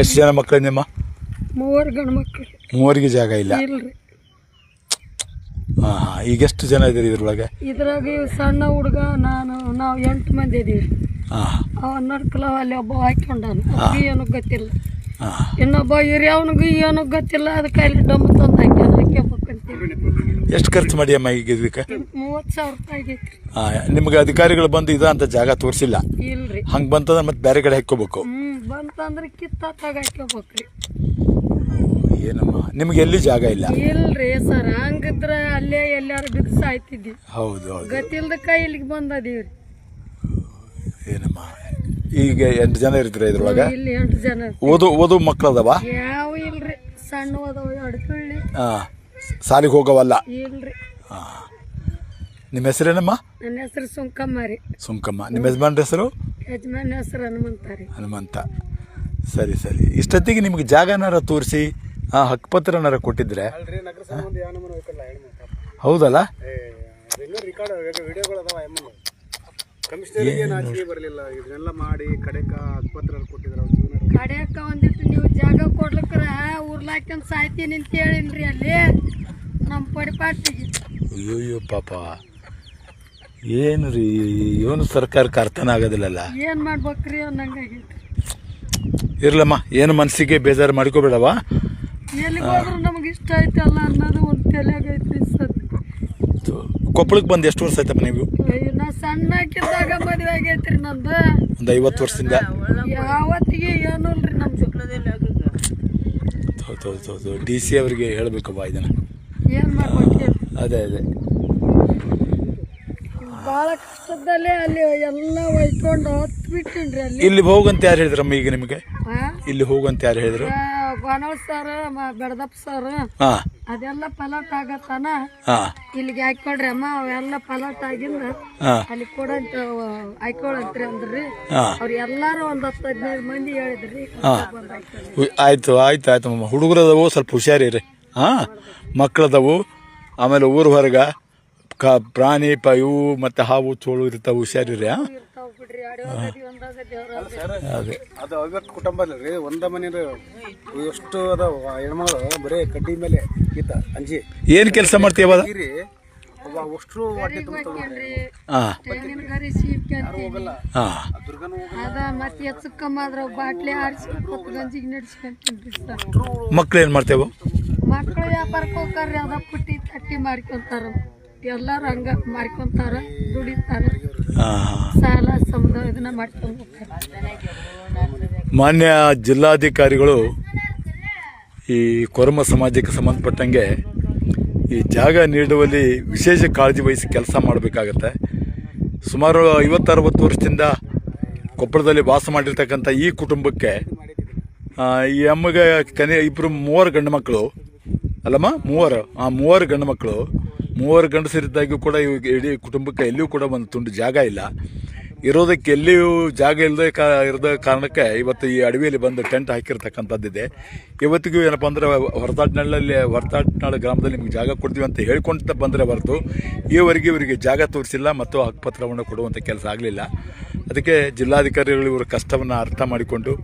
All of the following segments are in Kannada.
ಎಷ್ಟು ಜನ ಮಕ್ಕಳು ನಿಮ್ಮ? 3 ಗಂಡು ಮಕ್ಕಳು. 3ರಿಗೆ ಜಾಗ ಇಲ್ಲ? ಇಲ್ರಿ. ಹಾಂ. ಈಗ ಎಷ್ಟು ಜನ ಇದ್ದೀರಿ ಇದ್ರೊಳಗೆ? ಇದ್ರಾಗ ಸಣ್ಣ ಹುಡುಗ ನಾವು 8 ಮಂದಿ ಇದೀವಿ. ಹಾಂ. ಅವ ನಡ್ಕಲ ಅಲ್ಲಿ ಒಬ್ಬ ಹಾಕೊಂಡಾನು, ಏನೂ ಗೊತ್ತಿಲ್ಲ. ಹಾಂ. ಇನ್ನೊಬ್ಬ ಹಿರಿಯವನಿಗೂ ಏನೂ ಗೊತ್ತಿಲ್ಲ. ಅದಕ್ಕೆ ಅಲ್ಲಿ ಡಮ್ ತಂದು ಹಾಕ್ಯಬೇಕಂತೀವಿ. ಎಷ್ಟು ಖರ್ಚು ಮಾಡಿ ಅಮ್ಮ ಈಗ ಇದಕ್ಕೆ? 30,000 ರೂಪಾಯಿ ಆಗೈತ್ರಿ. ಹಾಂ. ನಿಮ್ಗೆ ಅಧಿಕಾರಿಗಳು ಬಂದು ಇದಂತ ಜಾಗ ತೋರಿಸಿಲ್ಲ? ಇಲ್ರಿ. ಹಂಗೆ ಬಂತಂದ್ರೆ ಮತ್ತೆ ಬೇರೆ ಕಡೆ ಹಾಕ್ಕೋಬೇಕು? ಬಂತಂದ್ರೆ ಕಿತ್ತಾಗ ಹಾಕ್ಕೋಬೇಕ್ರಿ. ಏನಮ್ಮ ನಿಮ್ಗೆ ಎಲ್ಲಿ ಜಾಗ ಇಲ್ಲ? ಇಲ್ರಿ ಸರ್, ಹಂಗಿದ್ರೆ ಅಲ್ಲೇ ಎಲ್ಲಾರು ಬಿದ್ದು ಸಾಯ್ತಿದ್ವಿ. ಹೌದು ಹೌದು. ಗತಿಲ್ದಕ್ಕ ಇಲ್ಲಿಗೆ ಬಂದದೀವ್ರಿ. ಏನಮ್ಮ ಈಗ 8 ಜನ ಇರ್ತೀರ ಇದ್ರೊಳಗೆ? ಇಲ್ಲಿ 8 ಜನ. ಓದು ಮಕ್ಳು ಅದಾವ? ಯಾವ ಇಲ್ರಿ, ಸಣ್ಣ ಅದಾವ 2 ಪೀಳಿ. ಹಾಂ. ಸಾಲಿಗೆ ಹೋಗವಲ್ಲ? ಇಲ್ರಿ. ಹಾಂ. ನಿಮ್ಮ ಹೆಸರೇನಮ್ಮ? ನನ್ನ ಹೆಸರು ಸುಂಕಮ್ಮ ರೀ. ಸುಂಕಮ್ಮ. ನಿಮ್ಮ ಯಜಮಾನ್ರ ಹೆಸರು? ಯಜಮಾನ ಹೆಸರು ಹನುಮಂತ ರೀ. ಹನುಮಂತ. ಸರಿ ಸರಿ. ಇಷ್ಟೊತ್ತಿಗೆ ನಿಮ್ಗೆ ಜಾಗನಾರ ತೋರಿಸಿ ಹಕ್ಕುಪತ್ರನಾರ ಕೊಟ್ಟಿದ್ರೆ? ಹೌದಲ್ಲ? ಕಡೆಯಕ್ಕ ಒಂದಿಟ್ಟು ನೀವು ಜಾಗ ಕೊಡ್ಲಿಕ್ರ ಉರ್ಲಾಕೊಂಡ್ ಸಾಯ್ತೀನಿ ಅಂತ ಹೇಳಿನ್ರಿ ಅಲ್ಲಿ ನಮ್ಮ ಪಡಿಪಾಟಿಗೆ. ಅಯ್ಯೋ ಪಾಪ, ಏನು ರೀ ಇವನು ಸರ್ಕಾರಕ್ಕೆ ಅರ್ಥನ ಆಗೋದಿಲ್ಲಲ್ಲ. ಏನ್ ಮಾಡ್ಬೇಕ್ರಿ ಅನ್ನಂಗಾಗೈತಿ. ಇರ್ಲಮ್ಮ, ಏನು ಮನಸ್ಸಿಗೆ ಬೇಜಾರು ಮಾಡ್ಕೋಬೇಡವ. ಎಲ್ಲಿಗೆ ಹೋದ್ರು ನಮಗೆ ಇಷ್ಟ ಐತಲ್ಲ ಅನ್ನೋದು ಒಂದು ತಲೆಯಾಗೈತ್ರಿ ಸರ್. ಕೊಪ್ಪಳಕ್ಕೆ ಬಂದು ಎಷ್ಟು ವರ್ಷ ಆಯ್ತಮ್ಮ ನೀವು? ನಾ ಸಣ್ಣಕ್ಕಿದ್ದಾಗ ಮದುವೆ ಆಗೈತ್ರಿ ನಂದು. ಒಂದು 50 ವರ್ಷದಿಂದ? ಯಾವತ್ತಿಗೆ ಏನೂ ಇಲ್ರಿ ನಮ್ದು. ಹೌದು. DC ಅವರಿಗೆ ಹೇಳ್ಬೇಕವ್ವ ಇದನ್ನ. ಏನ್ ಮಾಡ್ಬೇಕು? ಅದೇ ಭಾಳ ಕಷ್ಟದಲ್ಲೇ ಅಲ್ಲಿ ಎಲ್ಲ ಒಯ್ಕೊಂಡು ಹತ್ತು ಬಿಟ್ಟಿನ್ರಿ. ಅಲ್ಲಿ ಇಲ್ಲಿ ಹೋಗಂತ ಯಾರು ಹೇಳಿದ್ರಮ್ಮ ಈಗ ನಿಮಗೆ? ಇಲ್ಲಿ ಹೋಗಂತ ಯಾರು ಹೇಳಿದ್ರು? ಗೋನಳ್ ಸರ್, ಬೆಡದಪ್ಪ ಸರ್. ಅದೆಲ್ಲ ಪಲಾಟ್ ಆಗತ್ತಾನ ಇಲ್ಲಿಗೆ ಹಾಕೊಳ್ರಿ ಅಮ್ಮ, ಅವೆಲ್ಲ ಪಲಾಟ್ ಆಗಿಂದ ಅಲ್ಲಿ ಕೊಡಂತ ಹಾಕೊಳಂತ್ರಿ ಅಂದ್ರಿ. ಅವ್ರು ಎಲ್ಲಾರು 10-15 ಮಂದಿ ಹೇಳಿದ್ರಿ. ಆಯ್ತು ಹುಡುಗರದವು ಸ್ವಲ್ಪ ಹುಷಾರಿರಿ. ಮಕ್ಕಳದವು, ಆಮೇಲೆ ಊರು ಹೊರಗ ಪ್ರಾಣಿ ಇವು ಮತ್ತೆ ಹಾವು ಚೋಳು ಇರ್ತಾವ, ಹುಷಾರಿರಿ. ಅದೇ ಅದು ಅವಿಭಕ್ತ ಕುಟುಂಬ ಅಲ್ರಿ, ಒಂದ ಮನೆ ಎಷ್ಟು ಅದಾವ ಹೆಣ್ಮಗಳು ಬರೀ ಕಡ್ಡಿ ಮೇಲೆ ಈತ ಅಂಜಿ. ಏನ್ ಕೆಲಸ ಮಾಡ್ತೀವ? ಅಷ್ಟು ಹೊಟ್ಟೆ ಬಾಟ್ಲಿ ಆರಿಸಿ ಗಂಜಿಗೆ ನಡ್ಸ್ಕೊಂತೀನ್ರಿ ಸರ್. ಮಕ್ಳು ಏನ್ ಮಾಡ್ತೇವ? ಮಕ್ಳು ವ್ಯಾಪಾರಕ್ಕೆ ಹೋಗ್ತಾರ್ರಿ. ಅದ ಪುಟ್ಟಿ ತಟ್ಟಿ ಮಾಡ್ಕೊಂತಾರ, ಎಲ್ಲಾರು ಹಂಗ ಮಾಡ್ಕೊಂತಾರ, ದುಡಿತಾರ, ಸಾಲ ಸಮುದಾಯ ಇದನ್ನ ಮಾಡ್ಕೊಂಡು ಹೋಗ್ತಾರೆ. ಮಾನ್ಯ ಜಿಲ್ಲಾಧಿಕಾರಿಗಳು ಈ ಕೊರಮ ಸಮಾಜಕ್ಕೆ ಸಂಬಂಧಪಟ್ಟಂಗೆ ಈ ಜಾಗ ನೀಡುವಲ್ಲಿ ವಿಶೇಷ ಕಾಳಜಿ ವಹಿಸಿ ಕೆಲಸ ಮಾಡಬೇಕಾಗತ್ತೆ. ಸುಮಾರು 50-60 ವರ್ಷದಿಂದ ಕೊಪ್ಪಳದಲ್ಲಿ ವಾಸ ಮಾಡಿರ್ತಕ್ಕಂಥ ಈ ಕುಟುಂಬಕ್ಕೆ ಈ ಅಮ್ಮಗೆ 3 ಗಂಡು ಮಕ್ಕಳು ಅಲ್ಲಮ್ಮ, 3 ಗಂಡು ಮಕ್ಕಳು, 3 ಗಂಡಸರಿದ್ದಾಗೂ ಕೂಡ ಇಡೀ ಕುಟುಂಬಕ್ಕೆ ಎಲ್ಲಿಯೂ ಕೂಡ ಒಂದು ತುಂಡು ಜಾಗ ಇಲ್ಲ. ಇರೋದಕ್ಕೆ ಎಲ್ಲಿಯೂ ಜಾಗ ಇರದ ಕಾರಣಕ್ಕೆ ಇವತ್ತು ಈ ಅಡವಿಯಲ್ಲಿ ಬಂದು ಟೆಂಟ್ ಹಾಕಿರ್ತಕ್ಕಂಥದ್ದಿದೆ. ಇವತ್ತಿಗೂ ಏನಪ್ಪ ಅಂದರೆ ಹೊರತಾಟ್ನಾಳ ಗ್ರಾಮದಲ್ಲಿ ನಿಮ್ಗೆ ಜಾಗ ಕೊಡ್ತೀವಿ ಅಂತ ಹೇಳ್ಕೊಂತ ಬಂದರೆ ಹೊರತು ಈವರೆಗೆ ಇವರಿಗೆ ಜಾಗ ತೋರಿಸಿಲ್ಲ ಮತ್ತು ಹಕ್ಕುಪತ್ರವನ್ನು ಕೊಡುವಂಥ ಕೆಲಸ ಆಗಲಿಲ್ಲ. ಅದಕ್ಕೆ ಜಿಲ್ಲಾಧಿಕಾರಿಗಳು ಇವರ ಕಷ್ಟವನ್ನು ಅರ್ಥ ಮಾಡಿಕೊಂಡು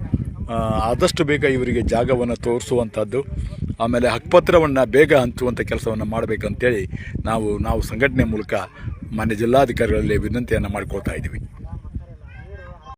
ಆದಷ್ಟು ಬೇಗ ಇವರಿಗೆ ಜಾಗವನ್ನು ತೋರಿಸುವಂಥದ್ದು, ಆಮೇಲೆ ಹಕ್ಕುಪತ್ರವನ್ನು ಬೇಗ ಹಂಚುವಂಥ ಕೆಲಸವನ್ನು ಮಾಡಬೇಕಂತೇಳಿ ನಾವು ಸಂಘಟನೆ ಮೂಲಕ ಮಾನ್ಯ ಜಿಲ್ಲಾಧಿಕಾರಿಗಳಲ್ಲಿ ವಿನಂತಿಯನ್ನು ಮಾಡಿಕೊಳ್ತಾ ಇದ್ದೀವಿ.